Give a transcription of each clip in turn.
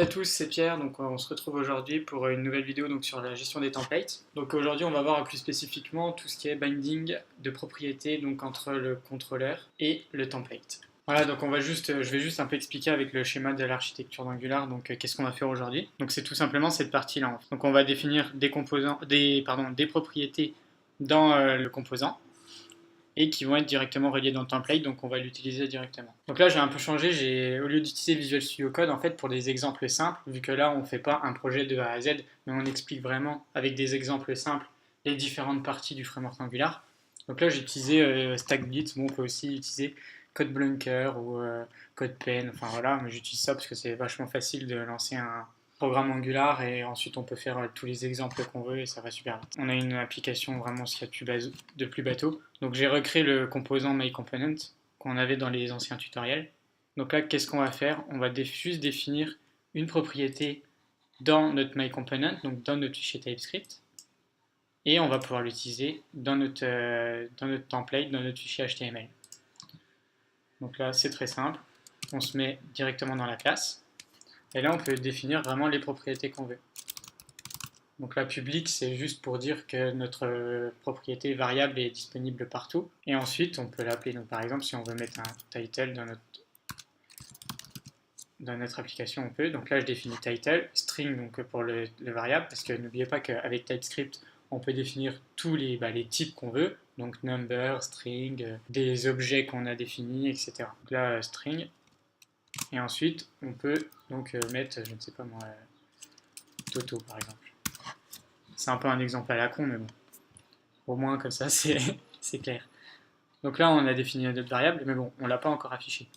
à tous, c'est Pierre. Donc on se retrouve aujourd'hui pour une nouvelle vidéo donc, sur la gestion des templates. Donc aujourd'hui on va voir plus spécifiquement tout ce qui est binding de propriété donc entre le contrôleur et le template. Voilà, donc je vais juste un peu expliquer avec le schéma de l'architecture d'Angular, donc qu'est-ce qu'on va faire aujourd'hui. Donc c'est tout simplement cette partie-là. Donc on va définir des propriétés dans le composant et qui vont être directement reliés dans le template, donc on va l'utiliser directement. Donc là j'ai un peu changé, au lieu d'utiliser Visual Studio Code, en fait pour des exemples simples, vu que là on ne fait pas un projet de A à Z, mais on explique vraiment avec des exemples simples les différentes parties du framework Angular. Donc là j'ai utilisé StackBlitz, bon on peut aussi utiliser CodeBlunker ou CodePen, enfin voilà, mais j'utilise ça parce que c'est vachement facile de lancer un programme Angular et ensuite on peut faire tous les exemples qu'on veut et ça va super vite. On a une application vraiment ce qu'il y a de plus bateau. Donc j'ai recréé le composant MyComponent qu'on avait dans les anciens tutoriels. Donc là qu'est-ce qu'on va faire? On va juste définir une propriété dans notre MyComponent, donc dans notre fichier TypeScript, et on va pouvoir l'utiliser dans notre template, dans notre fichier HTML. Donc là c'est très simple, on se met directement dans la classe. Et là, on peut définir vraiment les propriétés qu'on veut. Donc là, public, c'est juste pour dire que notre propriété variable est disponible partout. Et ensuite, on peut l'appeler. Donc par exemple, si on veut mettre un title dans notre application, on peut. Donc là, je définis title, string donc pour le variable, parce que n'oubliez pas qu'avec TypeScript, on peut définir tous les types qu'on veut. Donc number, string, des objets qu'on a définis, etc. Donc là, string. Et ensuite, on peut donc mettre, je ne sais pas moi, Toto par exemple. C'est un peu un exemple à la con, mais bon. Au moins, comme ça, c'est clair. Donc là, on a défini notre variable, mais bon, on ne l'a pas encore affiché.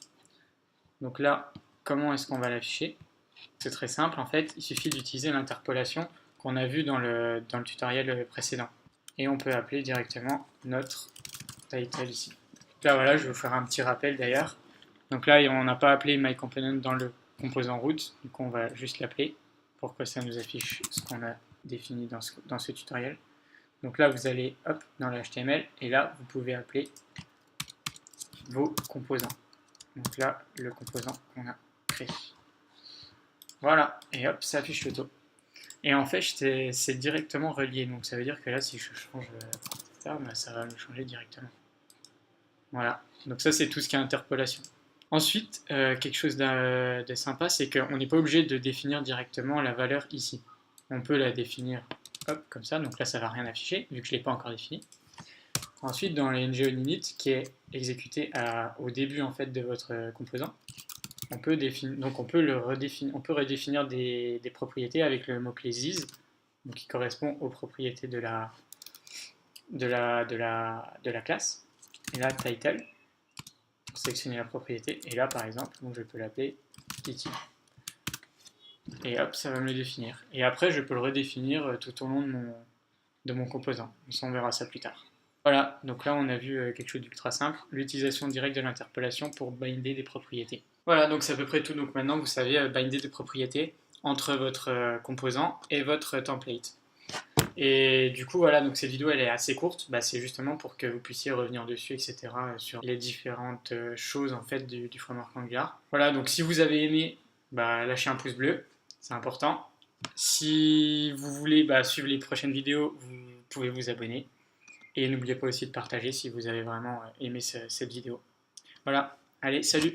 Donc là, comment est-ce qu'on va l'afficher? C'est très simple, en fait, il suffit d'utiliser l'interpolation qu'on a vu dans le tutoriel précédent. Et on peut appeler directement notre title ici. Donc là, voilà, je vais vous faire un petit rappel d'ailleurs. Donc là, on n'a pas appelé MyComponent dans le composant root, donc on va juste l'appeler pour que ça nous affiche ce qu'on a défini dans ce tutoriel. Donc là, vous allez hop, dans le HTML et là, vous pouvez appeler vos composants. Donc là, le composant qu'on a créé. Voilà, et hop, ça affiche le taux. Et en fait, c'est directement relié, donc ça veut dire que là, si je change ça, ça va me changer directement. Voilà, donc ça, c'est tout ce qui est interpolation. Ensuite, quelque chose de sympa, c'est qu'on n'est pas obligé de définir directement la valeur ici. On peut la définir hop, comme ça, donc là ça ne va rien afficher, vu que je ne l'ai pas encore défini. Ensuite, dans les NGOinit, qui est exécuté au début en fait, de votre composant, on peut redéfinir des propriétés avec le mot-clé this, donc qui correspond aux propriétés de la classe. Et là, title, pour sélectionner la propriété, et là par exemple, donc je peux l'appeler Kitty. Et hop, ça va me le définir. Et après, je peux le redéfinir tout au long de mon composant. On verra ça plus tard. Voilà, donc là on a vu quelque chose d'ultra simple, l'utilisation directe de l'interpolation pour binder des propriétés. Voilà, donc c'est à peu près tout. Donc maintenant vous savez binder des propriétés entre votre composant et votre template. Et du coup voilà, donc cette vidéo elle est assez courte, c'est justement pour que vous puissiez revenir dessus, etc. sur les différentes choses en fait du framework Angular. Voilà, donc si vous avez aimé, lâchez un pouce bleu, c'est important. Si vous voulez suivre les prochaines vidéos, vous pouvez vous abonner. Et n'oubliez pas aussi de partager si vous avez vraiment aimé cette vidéo. Voilà, allez, salut!